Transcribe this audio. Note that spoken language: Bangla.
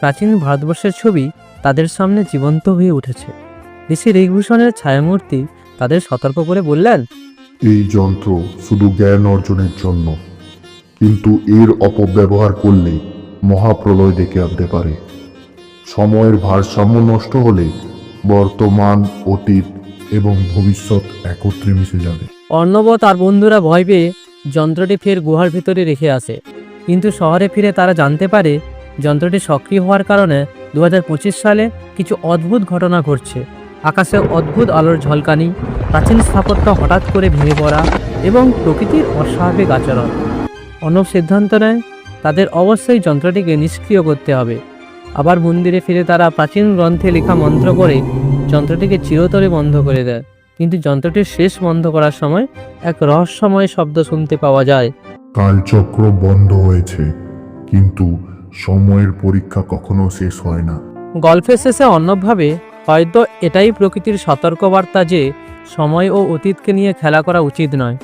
প্রাচীন ভারতবর্ষের ছবি তাদের সামনে জীবন্ত হয়ে উঠেছে। ঋষি ঋগভূষণের ছায়ামূর্তি তাদের সতর্ক করে বললেন, এই যন্ত্র শুধু জ্ঞান অর্জনের জন্য, কিন্তু এর অপব্যবহার করলে মহাপ্রলয় ডেকে আনতে পারে। সময়ের ভারসাম্য নষ্ট হলে বর্তমান, অতীত এবং ভবিষ্যৎ একত্রে মিশে যাবে। অর্ণব তার বন্ধুরা ভয় পেয়ে যন্ত্রটি ফের গুহার ভিতরে রেখে আসে, কিন্তু শহরে ফিরে তারা জানতে পারে যন্ত্রটি সক্রিয় হওয়ার কারণে 2025 সালে কিছু অদ্ভুত ঘটনা ঘটছে। আকাশে অদ্ভুত আলোর ঝলকানি, প্রাচীন স্থাপত্য হঠাৎ করে ভেঙে পড়া এবং প্রকৃতির অস্বাভাবিক আচরণ। অর্ণব সিদ্ধান্ত নেয় তাদের অবশ্যই যন্ত্রটিকে নিষ্ক্রিয় করতে হবে। আবার মন্দিরে ফিরে তারা প্রাচীন গ্রন্থে লেখা মন্ত্র করে যন্ত্রটিকে চিরতরে বন্ধ করে দেয়। কিন্তু যন্ত্রটির শেষ বন্ধ করার সময় এক রহস্যময় শব্দ শুনতে পাওয়া যায়। কালচক্র বন্ধ হয়েছে, কিন্তু সময়ের পরীক্ষা কখনো শেষ হয় না। গল্পের শেষে অর্ণব ভাবে হয়তো এটাই প্রকৃতির সতর্কবার্তা যে সময় ও অতীতকে নিয়ে খেলা করা উচিত নয়।